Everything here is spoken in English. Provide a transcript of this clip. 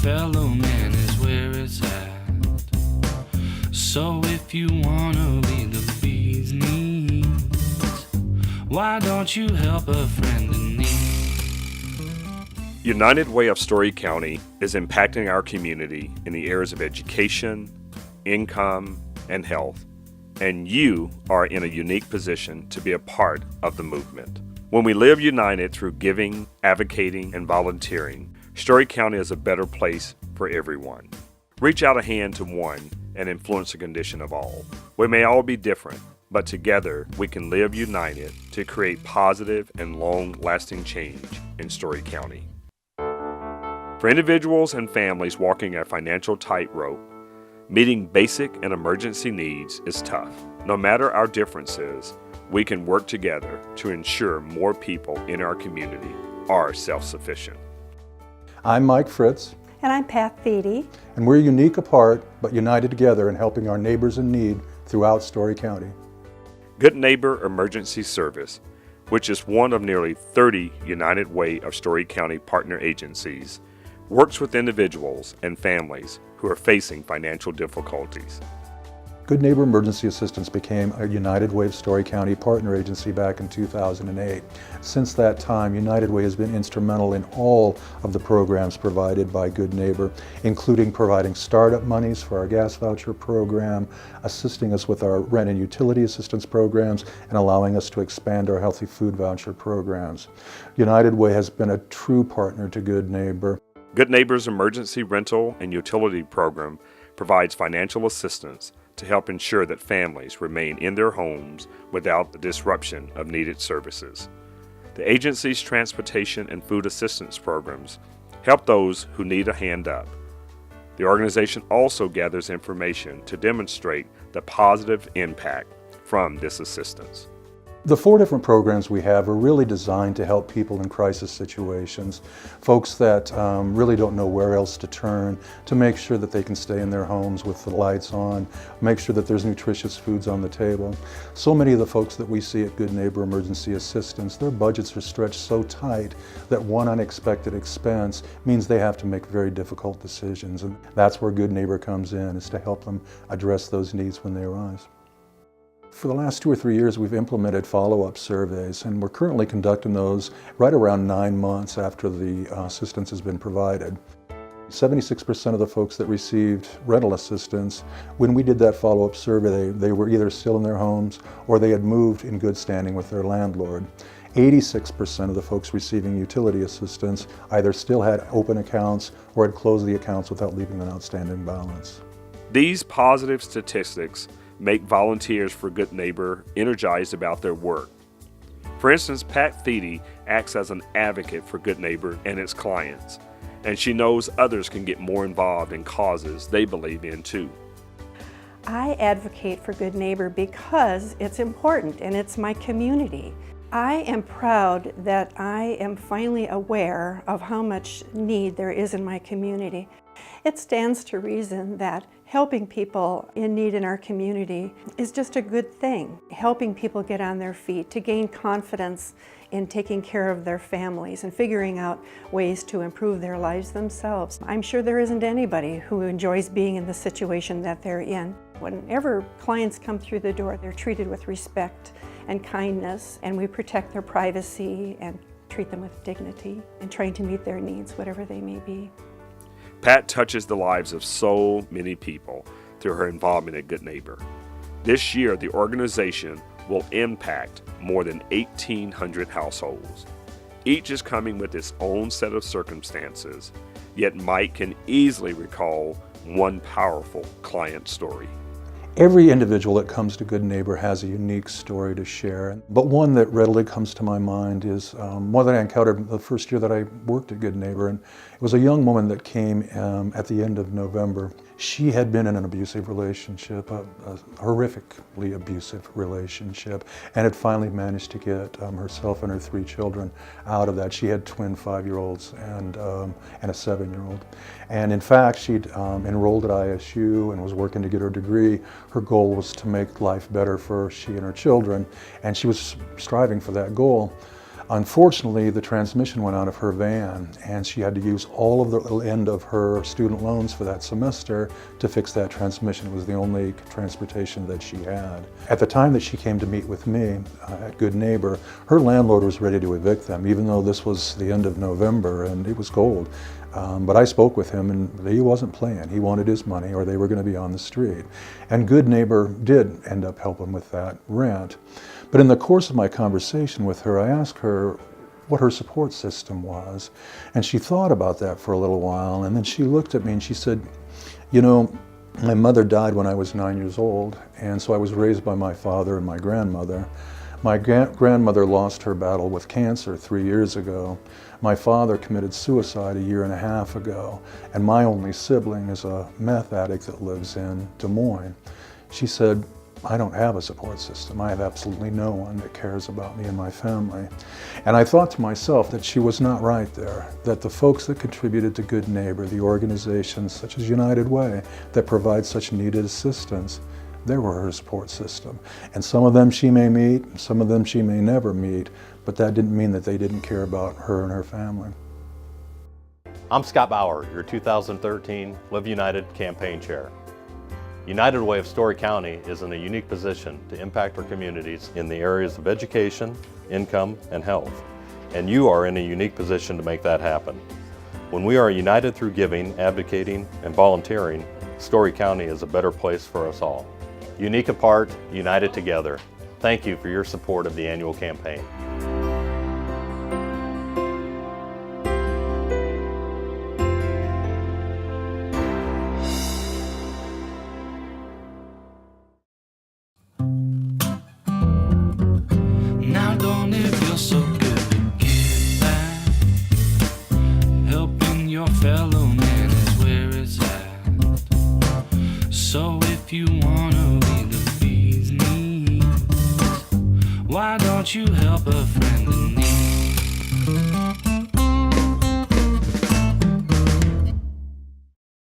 fellow man is where it's at. So if you wanna be the bee's knees, why don't you help a friend in need? United Way of Story County is impacting our community in the areas of education, income, and health, and you are in a unique position to be a part of the movement. When we live united through giving, advocating, and volunteering, Story County is a better place for everyone. Reach out a hand to one and influence the condition of all. We may all be different, but together we can live united to create positive and long-lasting change in Story County. For individuals and families walking a financial tightrope, meeting basic and emergency needs is tough. No matter our differences, we can work together to ensure more people in our community are self-sufficient. I'm Mike Fritz. And I'm Pat Thiede. And we're unique apart, but united together in helping our neighbors in need throughout Story County. Good Neighbor Emergency Service, which is one of nearly 30 United Way of Story County partner agencies, works with individuals and families who are facing financial difficulties. Good Neighbor Emergency Assistance became a United Way of Story County partner agency back in 2008. Since that time, United Way has been instrumental in all of the programs provided by Good Neighbor, including providing startup monies for our gas voucher program, assisting us with our rent and utility assistance programs, and allowing us to expand our healthy food voucher programs. United Way has been a true partner to Good Neighbor. Good Neighbor's emergency rental and utility program provides financial assistance to help ensure that families remain in their homes without the disruption of needed services. The agency's transportation and food assistance programs help those who need a hand up. The organization also gathers information to demonstrate the positive impact from this assistance. The 4 different programs we have are really designed to help people in crisis situations, folks that really don't know where else to turn, to make sure that they can stay in their homes with the lights on, make sure that there's nutritious foods on the table. So many of the folks that we see at Good Neighbor Emergency Assistance, their budgets are stretched so tight that one unexpected expense means they have to make very difficult decisions. And that's where Good Neighbor comes in, is to help them address those needs when they arise. For the last 2 or 3 years, we've implemented follow-up surveys, and we're currently conducting those right around 9 months after the assistance has been provided. 76% of the folks that received rental assistance, when we did that follow-up survey, they were either still in their homes or they had moved in good standing with their landlord. 86% of the folks receiving utility assistance either still had open accounts or had closed the accounts without leaving an outstanding balance. These positive statistics make volunteers for Good Neighbor energized about their work. For instance, Pat Thiede acts as an advocate for Good Neighbor and its clients, and she knows others can get more involved in causes they believe in too. I advocate for Good Neighbor because it's important and it's my community. I am proud that I am finally aware of how much need there is in my community. It stands to reason that helping people in need in our community is just a good thing. Helping people get on their feet, to gain confidence in taking care of their families and figuring out ways to improve their lives themselves. I'm sure there isn't anybody who enjoys being in the situation that they're in. Whenever clients come through the door, they're treated with respect and kindness, and we protect their privacy and treat them with dignity and trying to meet their needs, whatever they may be. Pat touches the lives of so many people through her involvement at Good Neighbor. This year, the organization will impact more than 1,800 households. Each is coming with its own set of circumstances, yet Mike can easily recall one powerful client story. Every individual that comes to Good Neighbor has a unique story to share, but one that readily comes to my mind is one that I encountered the first year that I worked at Good Neighbor, and it was a young woman that came at the end of November. She had been in an abusive relationship, a horrifically abusive relationship, and had finally managed to get herself and her 3 children out of that. She had twin 5-year-olds and a 7-year-old. And in fact, she'd enrolled at ISU and was working to get her degree. Her goal was to make life better for she and her children, and she was striving for that goal. Unfortunately, the transmission went out of her van, and she had to use all of the end of her student loans for that semester to fix that transmission. It was the only transportation that she had. At the time that she came to meet with me at Good Neighbor, her landlord was ready to evict them, even though this was the end of November and it was cold. But I spoke with him, and he wasn't playing. He wanted his money, or they were going to be on the street. And Good Neighbor did end up helping with that rent. But in the course of my conversation with her, I asked her what her support system was. And she thought about that for a little while, and then she looked at me and she said, you know, my mother died when I was 9 years old, and so I was raised by my father and my grandmother. My grandmother lost her battle with cancer 3 years ago. My father committed suicide a year and a half ago, and my only sibling is a meth addict that lives in Des Moines. She said, I don't have a support system. I have absolutely no one that cares about me and my family. And I thought to myself that she was not right there, that the folks that contributed to Good Neighbor, the organizations such as United Way that provide such needed assistance, they were her support system. And some of them she may meet, some of them she may never meet, but that didn't mean that they didn't care about her and her family. I'm Scott Bauer, your 2013 Live United Campaign Chair. United Way of Story County is in a unique position to impact our communities in the areas of education, income, and health. And you are in a unique position to make that happen. When we are united through giving, advocating, and volunteering, Story County is a better place for us all. Unique apart, united together. Thank you for your support of the annual campaign. Now don't it feel so good to give back? Helping your fellow man is where it's at. So if you wanna be the bee's knees, why don't you help a friend in need?